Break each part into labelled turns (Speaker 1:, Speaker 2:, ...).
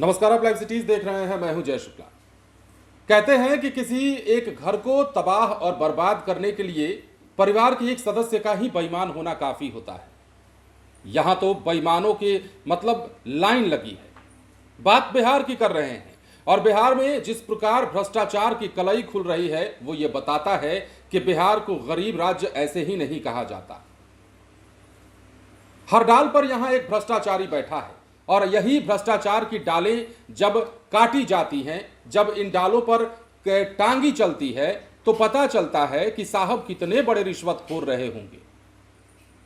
Speaker 1: नमस्कार, आप live cities देख रहे हैं। मैं हूं जय शुक्ला। कहते हैं कि किसी एक घर को तबाह और बर्बाद करने के लिए परिवार के एक सदस्य का ही बेईमान होना काफी होता है। यहां तो बेईमानों के मतलब लाइन लगी है। बात बिहार की कर रहे हैं और बिहार में जिस प्रकार भ्रष्टाचार की कलई खुल रही है वो ये बताता है कि बिहार को गरीब राज्य ऐसे ही नहीं कहा जाता। हर डाल पर यहां एक भ्रष्टाचारी बैठा है और यही भ्रष्टाचार की डालें जब काटी जाती हैं, जब इन डालों पर टांगी चलती है तो पता चलता है कि साहब कितने बड़े रिश्वतखोर रहे होंगे।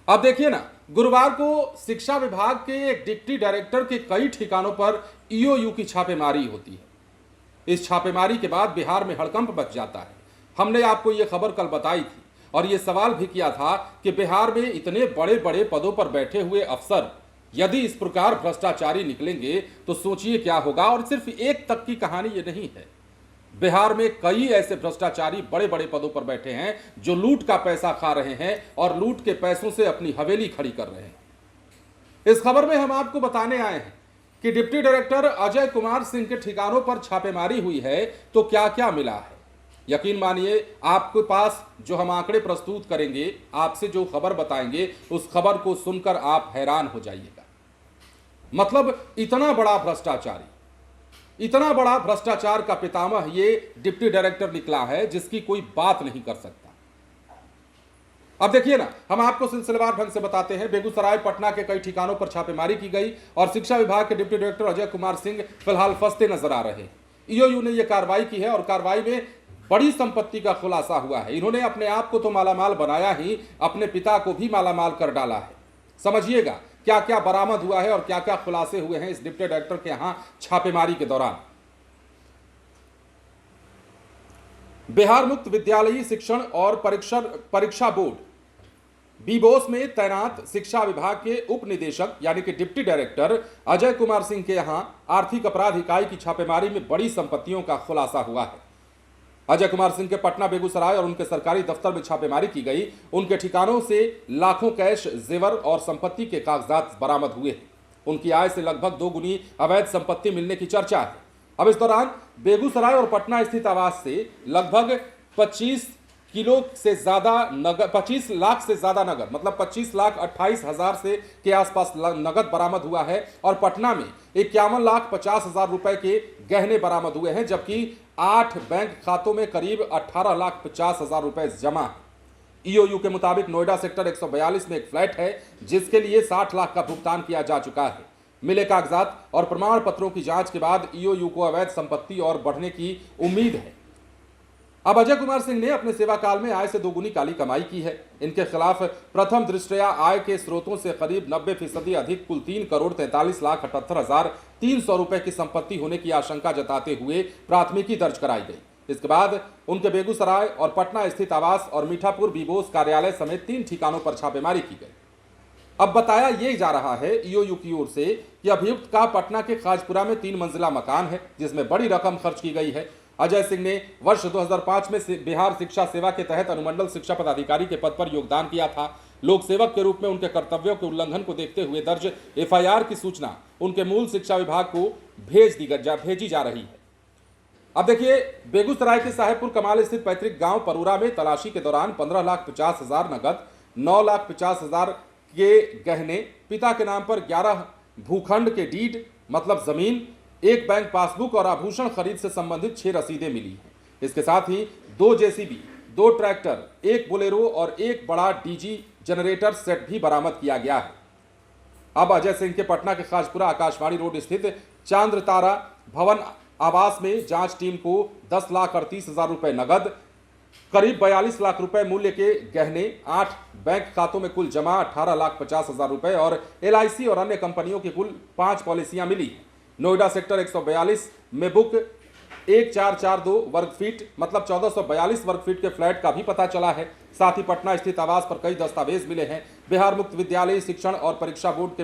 Speaker 1: अब देखिए ना, गुरुवार को शिक्षा विभाग के एक डिप्टी डायरेक्टर के कई ठिकानों पर ईओयू की छापेमारी होती है। इस छापेमारी के बाद बिहार में हड़कंप मच जाता है। हमने आपको यह खबर कल बताई थी और यह सवाल भी किया था कि बिहार में इतने बड़े बड़े पदों पर बैठे हुए अफसर यदि इस प्रकार भ्रष्टाचारी निकलेंगे तो सोचिए क्या होगा। और सिर्फ एक तक की कहानी ये नहीं है, बिहार में कई ऐसे भ्रष्टाचारी बड़े बड़े पदों पर बैठे हैं जो लूट का पैसा खा रहे हैं और लूट के पैसों से अपनी हवेली खड़ी कर रहे हैं। इस खबर में हम आपको बताने आए हैं कि डिप्टी डायरेक्टर अजय कुमार सिंह के ठिकानों पर छापेमारी हुई है तो क्या क्या मिला है। यकीन मानिए, आपके पास जो हम आंकड़े प्रस्तुत करेंगे, आपसे जो खबर बताएंगे, उस खबर को सुनकर आप हैरान हो जाइएगा। मतलब इतना बड़ा भ्रष्टाचारी, इतना बड़ा भ्रष्टाचार का पितामह ये डिप्टी डायरेक्टर निकला है जिसकी कोई बात नहीं कर सकता। अब देखिए ना, हम आपको सिलसिलेवार ढंग से बताते हैं। बेगूसराय, पटना के कई ठिकानों पर छापेमारी की गई और शिक्षा विभाग के डिप्टी डायरेक्टर अजय कुमार सिंह फिलहाल फंसते नजर आ रहे हैं। ईओयू ने यह कार्रवाई की है और कार्रवाई में बड़ी संपत्ति का खुलासा हुआ है। इन्होंने अपने आप को तो मालामाल बनाया ही, अपने पिता को भी मालामाल कर डाला है। समझिएगा क्या क्या बरामद हुआ है और क्या क्या खुलासे हुए हैं इस डिप्टी डायरेक्टर के यहां छापेमारी के दौरान। बिहार मुक्त विद्यालयी शिक्षण और परीक्षा बोर्ड बीबोस में तैनात शिक्षा विभाग के उप निदेशक यानी कि डिप्टी डायरेक्टर अजय कुमार सिंह के यहां आर्थिक अपराध इकाई की छापेमारी में बड़ी संपत्तियों का खुलासा हुआ है। अजय कुमार सिंह के पटना, बेगूसराय और उनके सरकारी दफ्तर में छापेमारी की गई। उनके ठिकानों से लाखों कैश, जेवर और संपत्ति के कागजात बरामद हुए हैं। उनकी आय से लगभग 2 गुनी अवैध संपत्ति मिलने की चर्चा है। अब इस दौरान बेगूसराय और पटना स्थित आवास से लगभग 25 लाख से ज्यादा नगद, मतलब 25,28,000 से के आसपास नगद बरामद हुआ है और पटना में 51,50,000 रुपए के गहने बरामद हुए हैं, जबकि 8 बैंक खातों में करीब 18,50,000 रुपए जमा है। ईओयू के मुताबिक नोएडा सेक्टर 142 में एक फ्लैट है जिसके लिए 60 लाख का भुगतान किया जा चुका है। मिले कागजात और प्रमाण पत्रों की जांच के बाद ईओयू को अवैध संपत्ति और बढ़ने की उम्मीद है। अब अजय कुमार सिंह ने अपने सेवा काल में आय से 2 गुनी काली कमाई की है। इनके खिलाफ प्रथम दृष्टया आय के स्रोतों से करीब 90% अधिक कुल 3,43,78,300 रुपए की संपत्ति होने की आशंका जताते हुए प्राथमिकी दर्ज कराई गई। इसके बाद उनके बेगूसराय और पटना स्थित आवास और मीठापुर बीबोस कार्यालय समेत 3 ठिकानों पर छापेमारी की गई। अब बताया यह जा रहा है ईओयू की ओर से कि अभियुक्त का पटना के खाजपुरा में 3 मंजिला मकान है जिसमें बड़ी रकम खर्च की गई है। अजय सिंह ने वर्ष 2005 में बिहार शिक्षा सेवा के तहत अनुमंडल शिक्षा पदाधिकारी के पद पर योगदान किया था। लोक सेवक के रूप में उनके कर्तव्यों के उल्लंघन को देखते हुए दर्ज एफआईआर की सूचना उनके मूल शिक्षा विभाग को भेजी जा रही है। अब देखिए, बेगूसराय के साहेबपुर कमाल स्थित पैतृक गांव परूरा में तलाशी के दौरान 15,50,000 नगद, 9,50,000 के गहने, पिता के नाम पर 11 भूखंड के डीड मतलब जमीन, 1 बैंक पासबुक और आभूषण खरीद से संबंधित 6 रसीदें मिली हैं। इसके साथ ही 2 जेसीबी, 2 ट्रैक्टर, 1 बोलेरो और 1 बड़ा डीजी जनरेटर सेट भी बरामद किया गया है। अब अजय सिंह के पटना के खाजपुरा आकाशवाणी रोड स्थित चांद्र तारा भवन आवास में जांच टीम को 10,38,000 रुपए नगद, करीब 42 लाख रुपए मूल्य के गहने, 8 बैंक खातों में कुल जमा 18,50,000 रुपए और एलआईसी और अन्य कंपनियों की कुल 5 पॉलिसियां मिली। नोएडा सेक्टर 142 में बुक 1442 वर्ग फीट मतलब 1442 वर्ग फीट के फ्लैट का भी पता चला है। साथ ही पटना स्थित आवास पर कई दस्तावेज मिले हैं। बिहार मुक्त विद्यालयी शिक्षण और परीक्षा बोर्ड के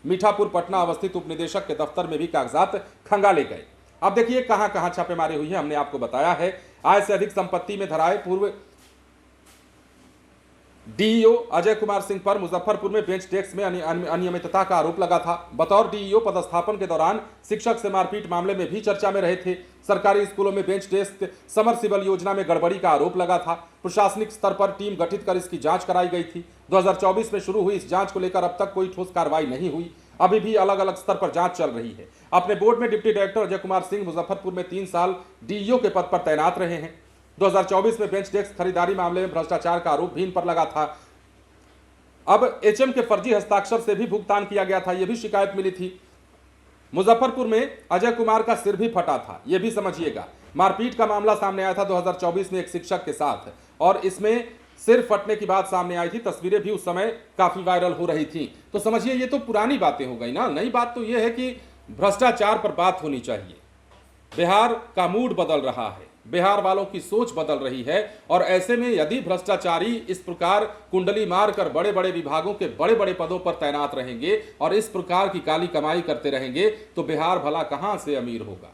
Speaker 1: मीठापुर पटना अवस्थित उप निदेशक के दफ्तर में भी कागजात खंगाले गए। अब देखिए कहां कहां छापेमारी हुई है, हमने आपको बताया है। आय से अधिक संपत्ति में धराए पूर्व डीईओ अजय कुमार सिंह पर मुजफ्फरपुर में बेंच डेस्क में अनियमितता का आरोप लगा था। बतौर डीईओ पदस्थापन के दौरान शिक्षक से मारपीट मामले में भी चर्चा में रहे थे। सरकारी स्कूलों में बेंच डेस्क समरसिबल योजना में गड़बड़ी का आरोप लगा था। प्रशासनिक स्तर पर टीम गठित कर इसकी जांच कराई गई थी। 2024 में शुरू हुई इस जांच को लेकर अब तक कोई ठोस कार्रवाई नहीं हुई। अभी भी अलग अलग स्तर पर जांच चल रही है। अपने बोर्ड में डिप्टी डायरेक्टर अजय कुमार सिंह मुजफ्फरपुर में 3 साल डीईओ के पद पर तैनात रहे हैं। 2024 में बेंच डेस्क खरीदारी मामले में भ्रष्टाचार का आरोप भी इन पर लगा था। अब एचएम के फर्जी हस्ताक्षर से भी भुगतान किया गया था, यह भी शिकायत मिली थी। मुजफ्फरपुर में अजय कुमार का सिर भी फटा था, यह भी समझिएगा। मारपीट का मामला सामने आया था 2024 में एक शिक्षक के साथ, और इसमें सिर फटने की बात सामने आई थी। तस्वीरें भी उस समय काफी वायरल हो रही थी। तो समझिए ये तो पुरानी बातें हो गई ना। नई बात तो यह है कि भ्रष्टाचार पर बात होनी चाहिए। बिहार का मूड बदल रहा है, बिहार वालों की सोच बदल रही है, और ऐसे में यदि भ्रष्टाचारी इस प्रकार कुंडली मारकर बड़े बड़े विभागों के बड़े बड़े पदों पर तैनात रहेंगे और इस प्रकार की काली कमाई करते रहेंगे तो बिहार भला कहां से अमीर होगा।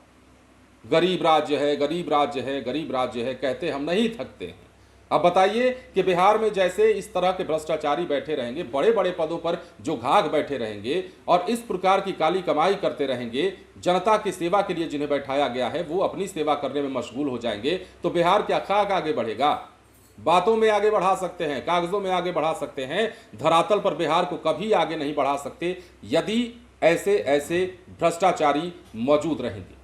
Speaker 1: गरीब राज्य है, गरीब राज्य है, गरीब राज्य है कहते हम नहीं थकते हैं। अब बताइए कि बिहार में जैसे इस तरह के भ्रष्टाचारी बैठे रहेंगे, बड़े बड़े पदों पर जो घाघ बैठे रहेंगे और इस प्रकार की काली कमाई करते रहेंगे, जनता की सेवा के लिए जिन्हें बैठाया गया है वो अपनी सेवा करने में मशगूल हो जाएंगे, तो बिहार क्या खाक आगे बढ़ेगा। बातों में आगे बढ़ा सकते हैं, कागजों में आगे बढ़ा सकते हैं, धरातल पर बिहार को कभी आगे नहीं बढ़ा सकते यदि ऐसे ऐसे भ्रष्टाचारी मौजूद रहेंगे।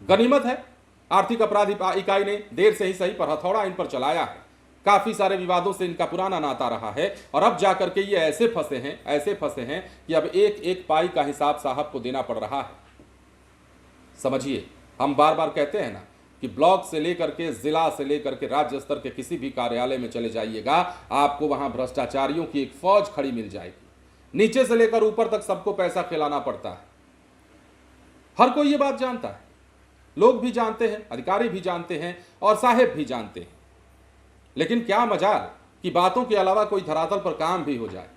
Speaker 1: गनीमत है आर्थिक अपराध इकाई ने देर से ही सही पर हथौड़ा इन पर चलाया है। काफी सारे विवादों से इनका पुराना नाता रहा है, और अब जाकर के ये ऐसे फंसे हैं कि अब एक एक पाई का हिसाब साहब को देना पड़ रहा है। समझिए, हम बार बार कहते हैं ना कि ब्लॉक से लेकर के जिला से लेकर के राज्य स्तर के किसी भी कार्यालय में चले जाइएगा, आपको वहां भ्रष्टाचारियों की एक फौज खड़ी मिल जाएगी। नीचे से लेकर ऊपर तक सबको पैसा खिलाना पड़ता है। हर कोई ये बात जानता है, लोग भी जानते हैं, अधिकारी भी जानते हैं और साहेब भी जानते हैं। लेकिन क्या मजाल कि बातों के अलावा कोई धरातल पर काम भी हो जाए।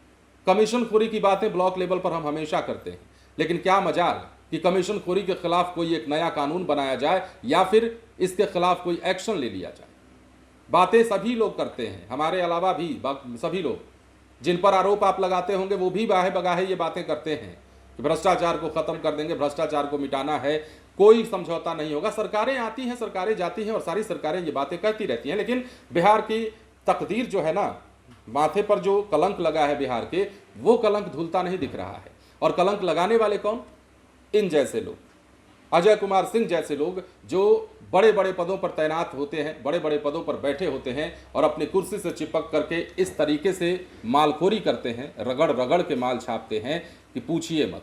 Speaker 1: कमीशनखोरी की बातें ब्लॉक लेवल पर हम हमेशा करते हैं, लेकिन क्या मजाल कि कमीशनखोरी के खिलाफ कोई एक नया कानून बनाया जाए या फिर इसके खिलाफ कोई एक्शन ले लिया जाए। बातें सभी लोग करते हैं, हमारे अलावा भी सभी लोग जिन पर आरोप आप लगाते होंगे वो भी बाहे बगाहे ये बातें करते हैं कि भ्रष्टाचार को खत्म कर देंगे, भ्रष्टाचार को मिटाना है, कोई समझौता नहीं होगा। सरकारें आती हैं, सरकारें जाती हैं और सारी सरकारें ये बातें कहती रहती हैं, लेकिन बिहार की तकदीर जो है ना, माथे पर जो कलंक लगा है बिहार के, वो कलंक धुलता नहीं दिख रहा है। और कलंक लगाने वाले कौन? इन जैसे लोग, अजय कुमार सिंह जैसे लोग जो बड़े बड़े पदों पर तैनात होते हैं, बड़े बड़े पदों पर बैठे होते हैं और अपनी कुर्सी से चिपक करके इस तरीके से मालखोरी करते हैं, रगड़ रगड़ के माल छापते हैं कि पूछिए मत।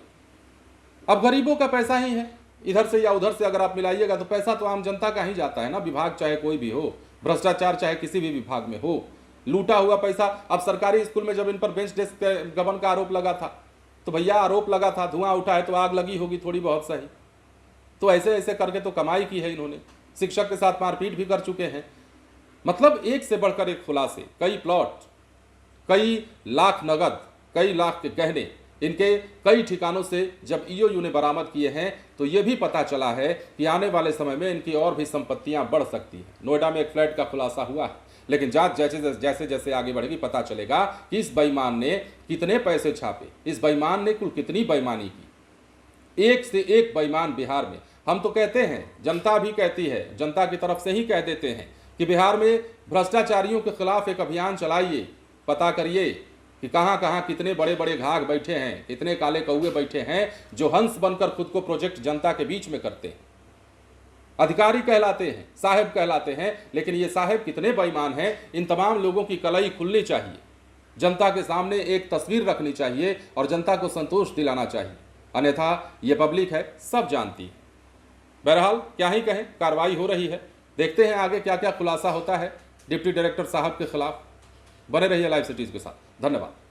Speaker 1: अब गरीबों का पैसा ही है, इधर से या उधर से अगर आप मिलाइएगा तो पैसा तो आम जनता का ही जाता है ना। विभाग चाहे कोई भी हो, भ्रष्टाचार चाहे किसी भी विभाग में हो, लूटा हुआ पैसा। अब सरकारी स्कूल में जब इन पर बेंच डेस्क गबन का आरोप लगा था तो भैया आरोप लगा था, धुआं उठा है तो आग लगी होगी थोड़ी बहुत सही। तो ऐसे ऐसे करके तो कमाई की है इन्होंने। शिक्षक के साथ मारपीट भी कर चुके हैं। मतलब एक से बढ़कर एक खुलासे, कई प्लॉट, कई लाख नगद, कई लाख के गहने इनके कई ठिकानों से जब ईओयू ने बरामद किए हैं तो यह भी पता चला है कि आने वाले समय में इनकी और भी संपत्तियां बढ़ सकती हैं। नोएडा में एक फ्लैट का खुलासा हुआ है, लेकिन जांच जैसे जैसे आगे बढ़ेगी पता चलेगा कि इस बेईमान ने कितने पैसे छापे, इस बेईमान ने कुल कितनी बेईमानी की। एक से एक बेईमान बिहार में। हम तो कहते हैं, जनता भी कहती है, जनता की तरफ से ही कह देते हैं कि बिहार में भ्रष्टाचारियों के खिलाफ एक अभियान चलाइए, पता करिए कि कहां कहां कितने बड़े बड़े घाघ बैठे हैं, कितने काले कौवे बैठे हैं जो हंस बनकर खुद को प्रोजेक्ट जनता के बीच में करते हैं। अधिकारी कहलाते हैं, साहब कहलाते हैं, लेकिन ये साहब कितने बेईमान हैं। इन तमाम लोगों की कलई खुलनी चाहिए, जनता के सामने एक तस्वीर रखनी चाहिए और जनता को संतोष दिलाना चाहिए, अन्यथा ये पब्लिक है, सब जानती है। बहरहाल क्या ही कहें, कार्रवाई हो रही है, देखते हैं आगे क्या क्या खुलासा होता है डिप्टी डायरेक्टर साहब के खिलाफ। बने रहिए लाइव सिटीज के साथ। धन्यवाद।